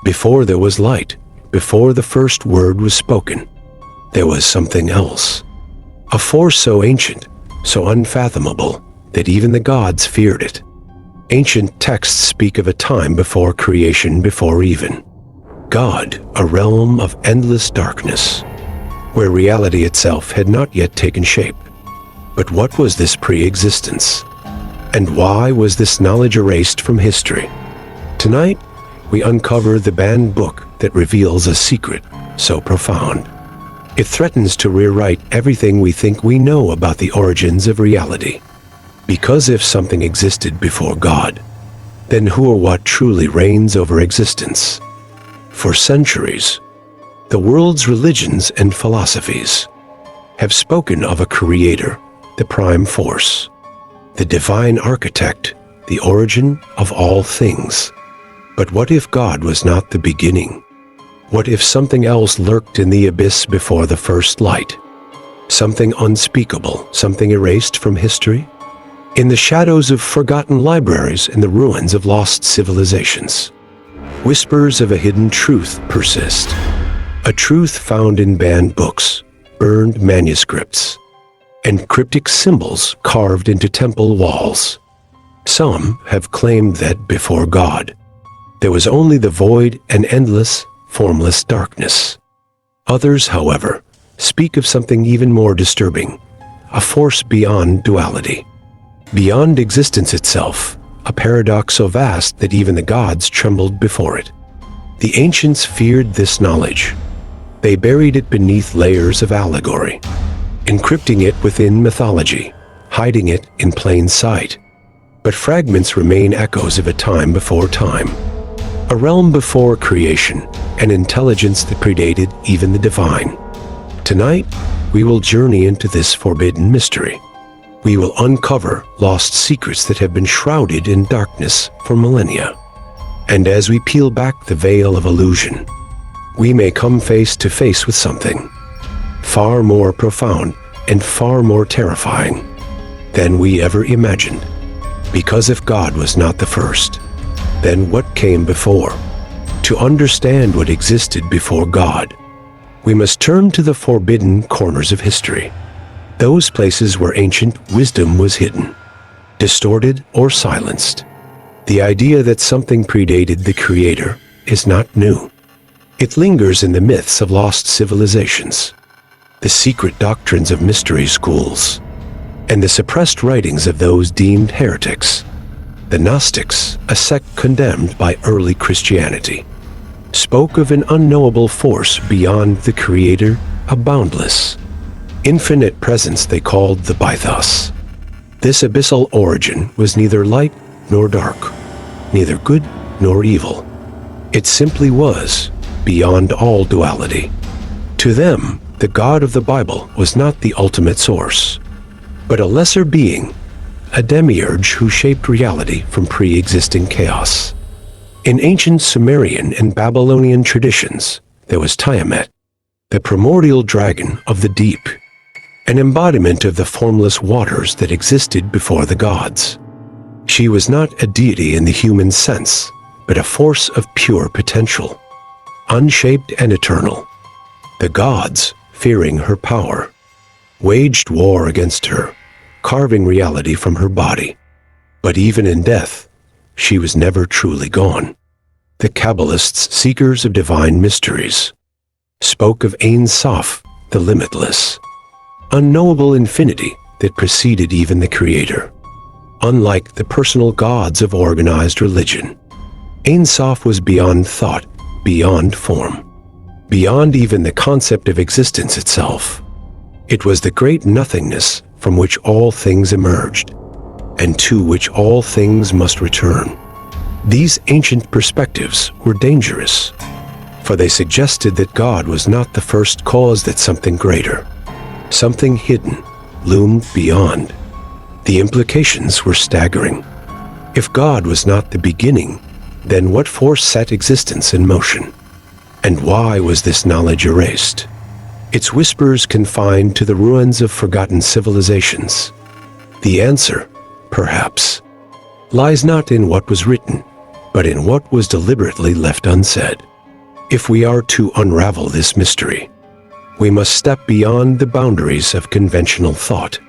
Before there was light, before the first word was spoken, there was something else. A force so ancient, so unfathomable, that even the gods feared it. Ancient texts speak of a time before creation, before even God, a realm of endless darkness, where reality itself had not yet taken shape. But what was this pre-existence? And why was this knowledge erased from history? Tonight, we uncover the banned book that reveals a secret so profound. It threatens to rewrite everything we think we know about the origins of reality. Because if something existed before God, then who or what truly reigns over existence? For centuries, the world's religions and philosophies have spoken of a creator, the prime force, the divine architect, the origin of all things. But what if God was not the beginning? What if something else lurked in the abyss before the first light? Something unspeakable, something erased from history? In the shadows of forgotten libraries and the ruins of lost civilizations, whispers of a hidden truth persist. A truth found in banned books, burned manuscripts, and cryptic symbols carved into temple walls. Some have claimed that before God, there was only the void and endless, formless darkness. Others, however, speak of something even more disturbing, a force beyond duality, beyond existence itself, a paradox so vast that even the gods trembled before it. The ancients feared this knowledge. They buried it beneath layers of allegory, encrypting it within mythology, hiding it in plain sight. But fragments remain echoes of a time before time, a realm before creation, an intelligence that predated even the divine. Tonight, we will journey into this forbidden mystery. We will uncover lost secrets that have been shrouded in darkness for millennia. And as we peel back the veil of illusion, we may come face to face with something far more profound and far more terrifying than we ever imagined. Because if God was not the first, then what came before? To understand what existed before God, we must turn to the forbidden corners of history, those places where ancient wisdom was hidden, distorted or silenced. The idea that something predated the Creator is not new. It lingers in the myths of lost civilizations, the secret doctrines of mystery schools, and the suppressed writings of those deemed heretics. The Gnostics, a sect condemned by early Christianity, spoke of an unknowable force beyond the Creator, a boundless, infinite presence they called the Bythos. This abyssal origin was neither light nor dark, neither good nor evil. It simply was, beyond all duality. To them, the God of the Bible was not the ultimate source, but a lesser being, a demiurge who shaped reality from pre-existing chaos. In ancient Sumerian and Babylonian traditions, there was Tiamat, the primordial dragon of the deep, an embodiment of the formless waters that existed before the gods. She was not a deity in the human sense, but a force of pure potential, unshaped and eternal. The gods, fearing her power, waged war against her, carving reality from her body. But even in death, she was never truly gone. The Kabbalists, seekers of divine mysteries, spoke of Ein Sof, the limitless, unknowable infinity that preceded even the Creator. Unlike the personal gods of organized religion, Ein Sof was beyond thought, beyond form, beyond even the concept of existence itself. It was the great nothingness from which all things emerged, and to which all things must return. These ancient perspectives were dangerous, for they suggested that God was not the first cause, that something greater, something hidden, loomed beyond. The implications were staggering. If God was not the beginning, then what force set existence in motion? And why was this knowledge erased? Its whispers confined to the ruins of forgotten civilizations. The answer, perhaps, lies not in what was written, but in what was deliberately left unsaid. If we are to unravel this mystery, we must step beyond the boundaries of conventional thought.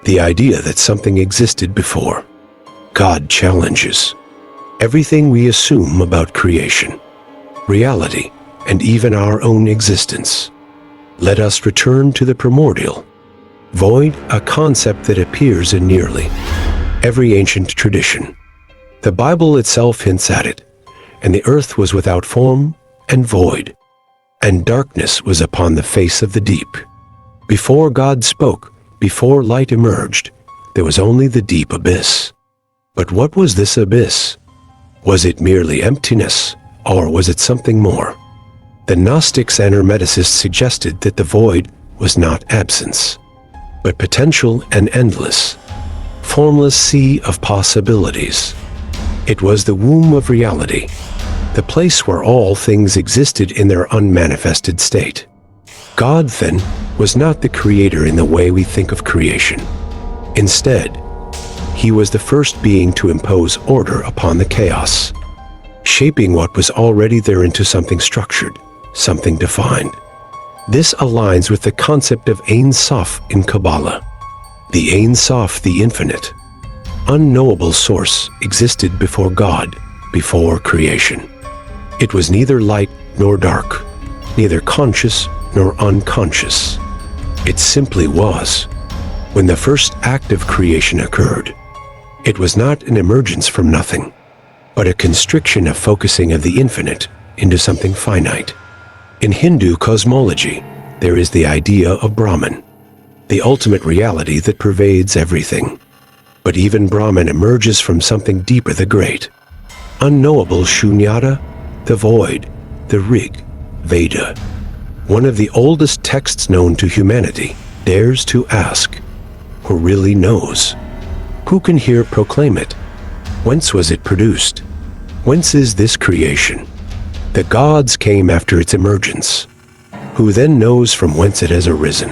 The idea that something existed before God challenges everything we assume about creation, reality, and even our own existence. Let us return to the primordial void, a concept that appears in nearly every ancient tradition. The Bible itself hints at it, and the earth was without form and void, and darkness was upon the face of the deep. Before God spoke, before light emerged, there was only the deep abyss. But what was this abyss? Was it merely emptiness, or was it something more? The Gnostics and Hermeticists suggested that the void was not absence, but potential and endless, formless sea of possibilities. It was the womb of reality, the place where all things existed in their unmanifested state. God, then, was not the creator in the way we think of creation. Instead, he was the first being to impose order upon the chaos, shaping what was already there into something structured, something defined. This aligns with the concept of Ein Sof in Kabbalah. The Ein Sof, the infinite, unknowable source, existed before God, before creation. It was neither light nor dark, neither conscious nor unconscious. It simply was. When the first act of creation occurred, it was not an emergence from nothing, but a constriction of focusing of the infinite into something finite. In Hindu cosmology, there is the idea of Brahman, the ultimate reality that pervades everything. But even Brahman emerges from something deeper, the great, unknowable Shunyata, the void, the Rig Veda. One of the oldest texts known to humanity dares to ask, who really knows? Who can here proclaim it? Whence was it produced? Whence is this creation? The gods came after its emergence. Who then knows from whence it has arisen?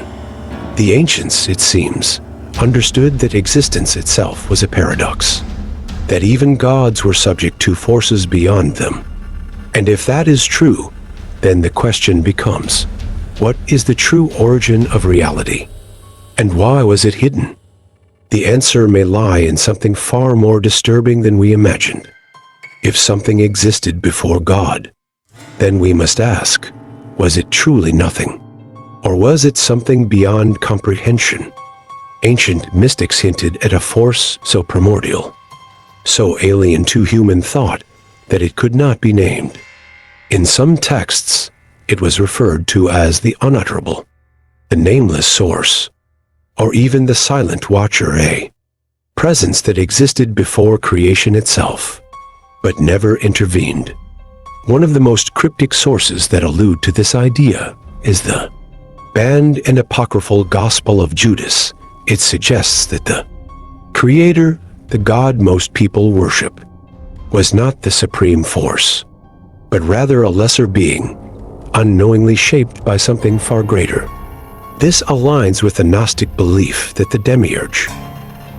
The ancients, it seems, understood that existence itself was a paradox, that even gods were subject to forces beyond them. And if that is true, then the question becomes, what is the true origin of reality? And why was it hidden? The answer may lie in something far more disturbing than we imagined. If something existed before God, then we must ask, was it truly nothing? Or was it something beyond comprehension? Ancient mystics hinted at a force so primordial, so alien to human thought that it could not be named. In some texts, it was referred to as the unutterable, the nameless source, or even the silent watcher, a presence that existed before creation itself, but never intervened. One of the most cryptic sources that allude to this idea is the banned and apocryphal Gospel of Judas. It suggests that the Creator, the God most people worship, was not the supreme force, but rather a lesser being, unknowingly shaped by something far greater. This aligns with the Gnostic belief that the demiurge,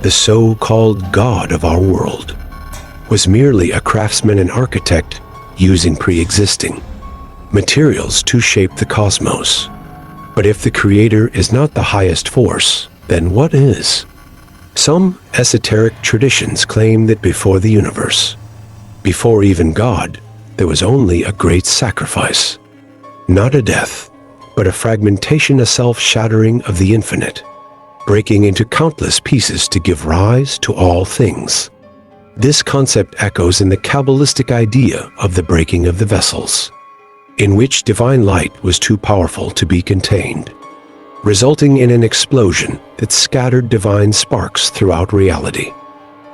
the so-called God of our world, was merely a craftsman and architect using pre-existing materials to shape the cosmos. But if the Creator is not the highest force, then what is? Some esoteric traditions claim that before the universe, before even God, there was only a great sacrifice. Not a death, but a fragmentation, a self-shattering of the infinite, breaking into countless pieces to give rise to all things. This concept echoes in the Kabbalistic idea of the breaking of the vessels, in which divine light was too powerful to be contained, resulting in an explosion that scattered divine sparks throughout reality.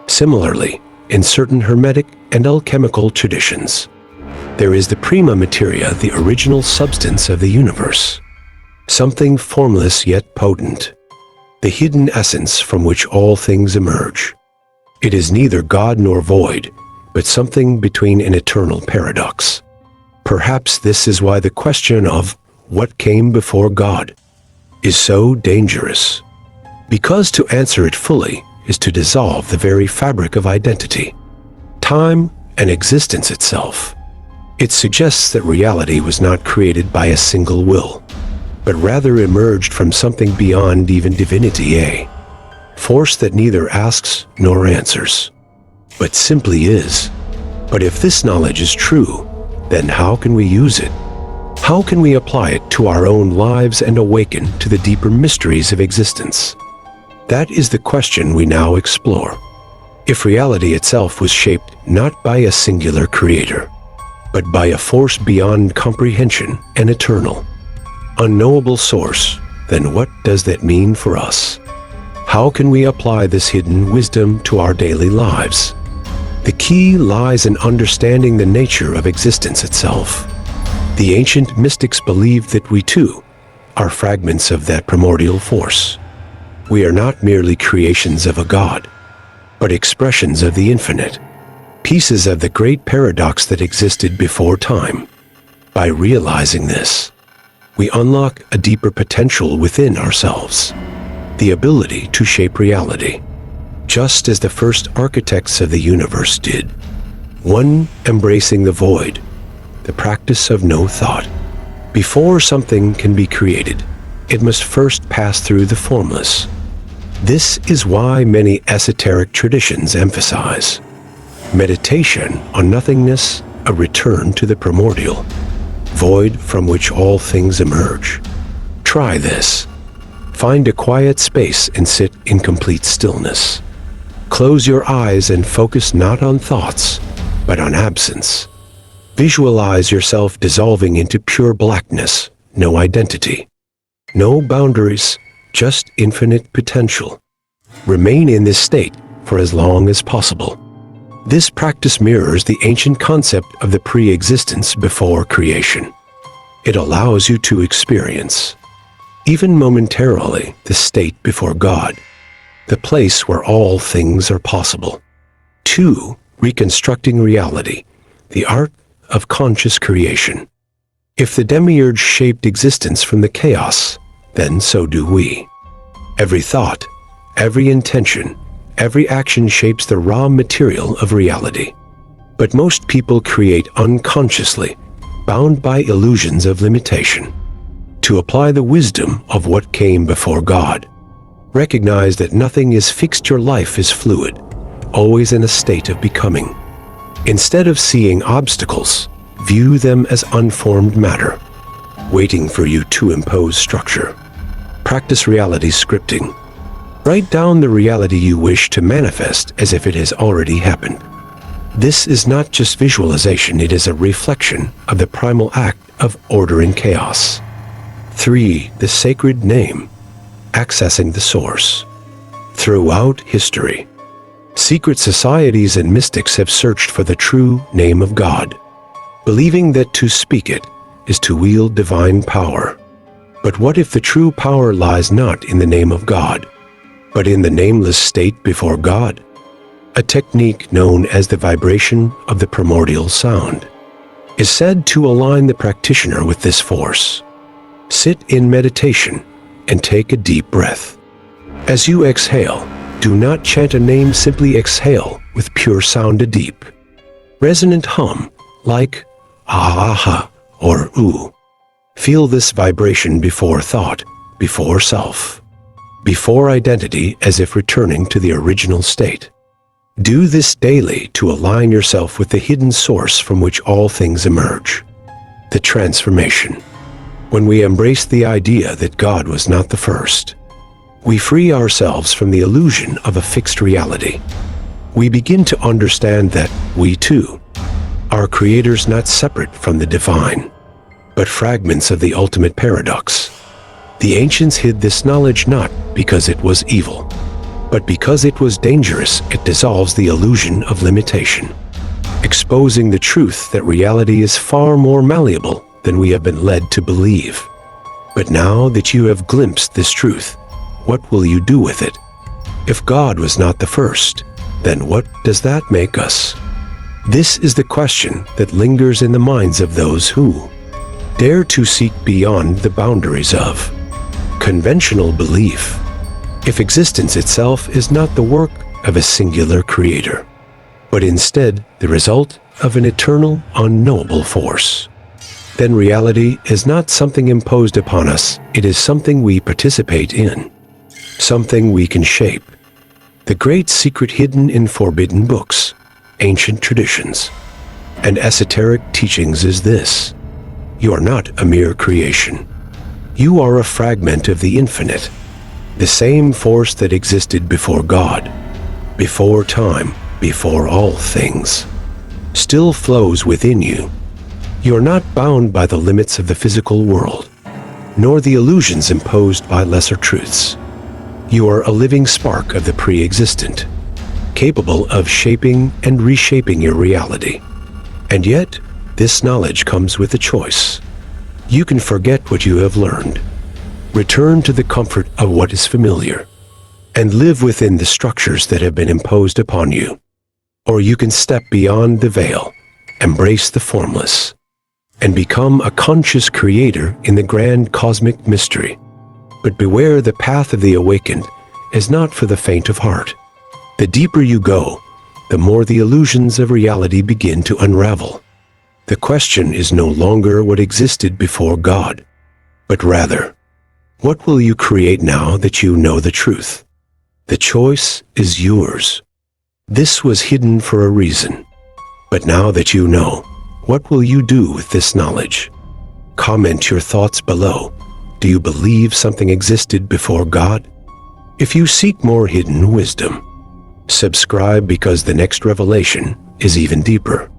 Similarly, in certain Hermetic and alchemical traditions, there is the prima materia, the original substance of the universe, something formless yet potent, the hidden essence from which all things emerge. It is neither God nor void, but something between, an eternal paradox. Perhaps this is why the question of what came before God is so dangerous, because to answer it fully is to dissolve the very fabric of identity. Time and existence itself. It suggests that reality was not created by a single will, but rather emerged from something beyond even divinity, a force that neither asks nor answers, but simply is. But if this knowledge is true, then how can we use it? How can we apply it to our own lives and awaken to the deeper mysteries of existence? That is the question we now explore. If reality itself was shaped not by a singular creator, but by a force beyond comprehension and eternal, unknowable source, then what does that mean for us? How can we apply this hidden wisdom to our daily lives? The key lies in understanding the nature of existence itself. The ancient mystics believed that we too are fragments of that primordial force. We are not merely creations of a god, but expressions of the infinite, pieces of the great paradox that existed before time. By realizing this, we unlock a deeper potential within ourselves, the ability to shape reality, just as the first architects of the universe did. One, embracing the void, the practice of no thought. Before something can be created, it must first pass through the formless. This is why many esoteric traditions emphasize meditation on nothingness, a return to the primordial, void from which all things emerge. Try this. Find a quiet space and sit in complete stillness. Close your eyes and focus not on thoughts, but on absence. Visualize yourself dissolving into pure blackness, no identity, no boundaries, just infinite potential. Remain in this state for as long as possible. This practice mirrors the ancient concept of the pre-existence before creation. It allows you to experience, even momentarily, the state before God, the place where all things are possible. 2. Reconstructing reality, the art of conscious creation. If the demiurge shaped existence from the chaos, then so do we. Every thought, every intention, every action shapes the raw material of reality. But most people create unconsciously, bound by illusions of limitation. To apply the wisdom of what came before God, recognize that nothing is fixed. Your life is fluid, always in a state of becoming. Instead of seeing obstacles, view them as unformed matter, waiting for you to impose structure. Practice reality scripting. Write down the reality you wish to manifest as if it has already happened. This is not just visualization, it is a reflection of the primal act of order in chaos. 3. The sacred name, accessing the source. Throughout history, secret societies and mystics have searched for the true name of God, believing that to speak it is to wield divine power. But what if the true power lies not in the name of God, but in the nameless state before God? A technique known as the vibration of the primordial sound is said to align the practitioner with this force. Sit in meditation and take a deep breath. As you exhale, do not chant a name, simply exhale with pure sound, a deep, resonant hum like ah or ooh. Feel this vibration before thought, before self, before identity, as if returning to the original state. Do this daily to align yourself with the hidden source from which all things emerge. The transformation. When we embrace the idea that God was not the first, we free ourselves from the illusion of a fixed reality. We begin to understand that we too are creators, not separate from the divine, but fragments of the ultimate paradox. The ancients hid this knowledge not because it was evil, but because it was dangerous. It dissolves the illusion of limitation, exposing the truth that reality is far more malleable than we have been led to believe. But now that you have glimpsed this truth, what will you do with it? If God was not the first, then what does that make us? This is the question that lingers in the minds of those who dare to seek beyond the boundaries of conventional belief. If existence itself is not the work of a singular creator, but instead the result of an eternal, unknowable force. Then reality is not something imposed upon us, it is something we participate in, something we can shape. The great secret hidden in forbidden books, ancient traditions, and esoteric teachings is this: you are not a mere creation. You are a fragment of the infinite, the same force that existed before God, before time, before all things, still flows within you. You are not bound by the limits of the physical world, nor the illusions imposed by lesser truths. You are a living spark of the pre-existent, capable of shaping and reshaping your reality. And yet, this knowledge comes with a choice. You can forget what you have learned, return to the comfort of what is familiar, and live within the structures that have been imposed upon you. Or you can step beyond the veil, embrace the formless, and become a conscious creator in the grand cosmic mystery. But beware, the path of the awakened is not for the faint of heart. The deeper you go, the more the illusions of reality begin to unravel. The question is no longer what existed before God, but rather, what will you create now that you know the truth? The choice is yours. This was hidden for a reason. But now that you know, what will you do with this knowledge? Comment your thoughts below. Do you believe something existed before God? If you seek more hidden wisdom, subscribe, because the next revelation is even deeper.